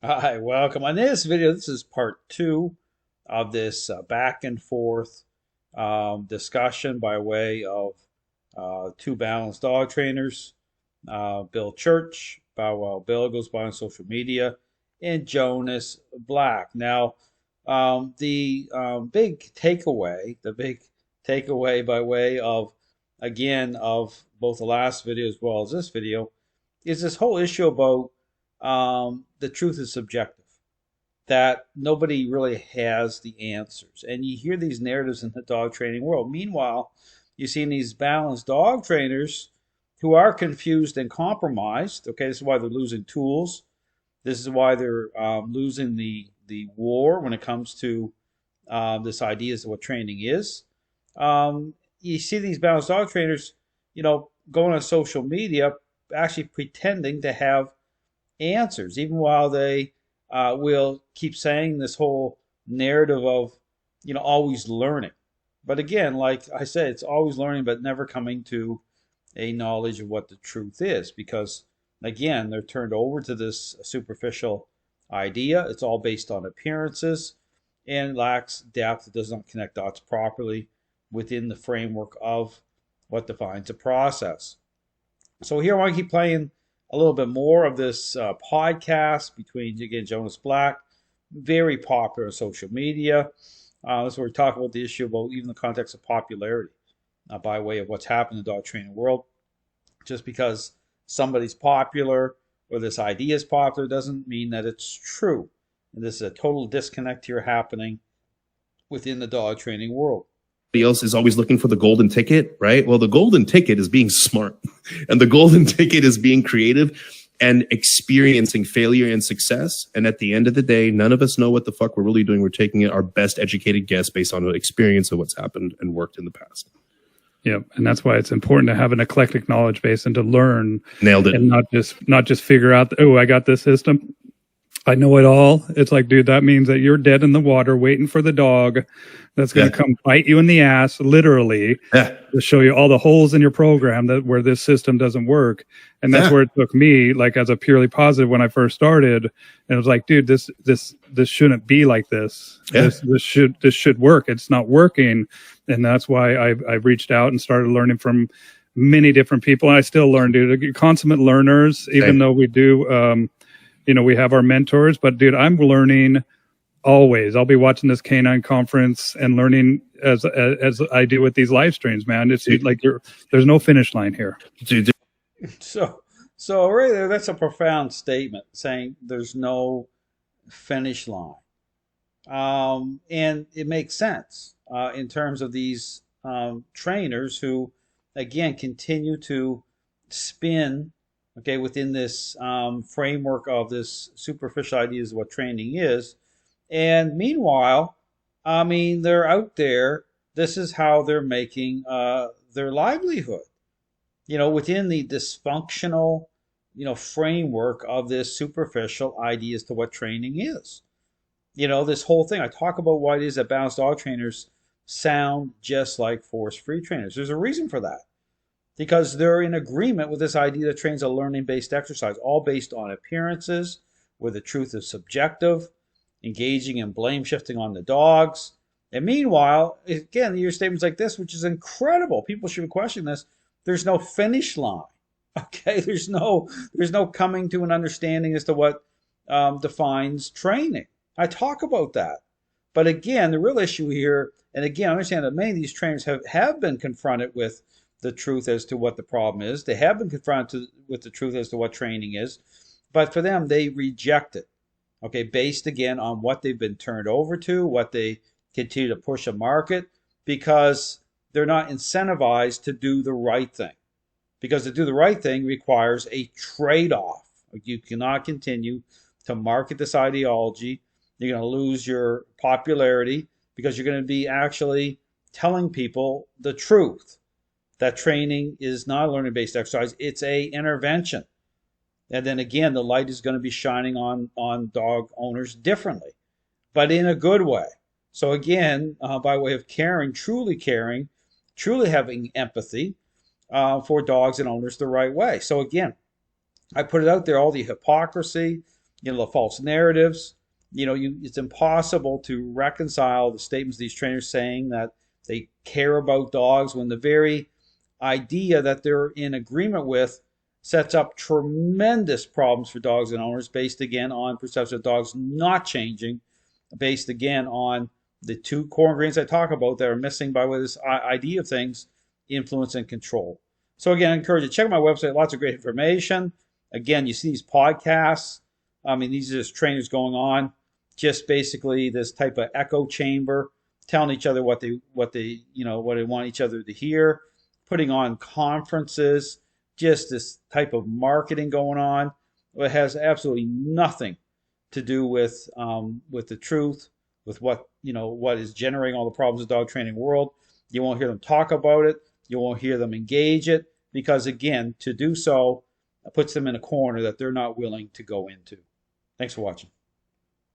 Hi, welcome. On this video, this is part two of this back and forth discussion by way of two balanced dog trainers, Bill Church, Bow Wow Bill goes by on social media, and Jonas Black. Now, the big takeaway by way of, again, of both the last video as well as this video, is this whole issue about the truth is subjective, that nobody really has the answers. And you hear these narratives in the dog training world. Meanwhile, you see these balanced dog trainers who are confused and compromised. Okay, this is why they're losing tools. This is why they're losing the war when it comes to this idea of what training is. You see these balanced dog trainers, going on social media, actually pretending to have answers, even while they will keep saying this whole narrative of, always learning. But again, like I said, it's always learning, but never coming to a knowledge of what the truth is, because again, they're turned over to this superficial idea. It's all based on appearances and lacks depth. It does not connect dots properly within the framework of what defines a process. So here I want to keep playing a little bit more of this podcast between, again, Jonas Black, very popular on social media. So we're talking about the issue about even the context of popularity by way of what's happened in the dog training world. Just because somebody's popular or this idea is popular doesn't mean that it's true. And this is a total disconnect here happening within the dog training world. Else is always looking for the golden ticket, right? Well, the golden ticket is being smart, and the golden ticket is being creative and experiencing failure and success. And at the end of the day, none of us know what the fuck we're really doing. We're taking it our best educated guess based on the experience of what's happened and worked in the past. Yeah, and that's why it's important to have an eclectic knowledge base and to learn. Nailed it. And not just figure out, oh, I got this system, I know it all. It's like, dude, that means that you're dead in the water waiting for the dog that's going to come bite you in the ass, literally, to show you all the holes in your program that where this system doesn't work. And that's where it took me, like, as a purely positive when I first started. And it was like, dude, this shouldn't be like this. This should work. It's not working. And that's why I've reached out and started learning from many different people. And I still learn, dude. Consummate learners, even though we do we have our mentors, but dude, I'm learning always. I'll be watching this canine conference and learning as I do with these live streams, man. It's like there's no finish line here. So right there, that's a profound statement, saying there's no finish line. And it makes sense in terms of these trainers who, again, continue to spin, okay, within this framework of this superficial ideas of what training is. And meanwhile, I mean, they're out there. This is how they're making their livelihood, within the dysfunctional, framework of this superficial idea as to what training is. This whole thing, I talk about why it is that balanced dog trainers sound just like force-free trainers. There's a reason for that, because they're in agreement with this idea that trains a learning-based exercise, all based on appearances, where the truth is subjective, engaging in blame shifting on the dogs. And meanwhile, again, your statements like this, which is incredible. People should question this. There's no finish line. Okay, there's no coming to an understanding as to what defines training. I talk about that. But again, the real issue here, and again, I understand that many of these trainers have been confronted with the truth as to what the problem is. They have been confronted with the truth as to what training is. But for them, they reject it. Okay, based again on what they've been turned over to, what they continue to push a market, because they're not incentivized to do the right thing. Because to do the right thing requires a trade-off. You cannot continue to market this ideology. You're going to lose your popularity because you're going to be actually telling people the truth, that training is not a learning-based exercise. It's a intervention. And then again, the light is going to be shining on dog owners differently, but in a good way. So again, by way of caring, truly having empathy for dogs and owners the right way. So again, I put it out there, all the hypocrisy, the false narratives. It's impossible to reconcile the statements of these trainers saying that they care about dogs when the very idea that they're in agreement with sets up tremendous problems for dogs and owners, based again on perception of dogs not changing, based again on the two core ingredients I talk about that are missing by way of this idea of things: influence and control. So again, I encourage you to check out my website. Lots of great information. Again, you see these podcasts. I mean, these are just trainers going on, just basically this type of echo chamber, telling each other what they want each other to hear, putting on conferences, just this type of marketing going on. It has absolutely nothing to do with the truth, with what is generating all the problems of the dog training world. You won't hear them talk about it. You won't hear them engage it, because again, to do so puts them in a corner that they're not willing to go into. Thanks for watching.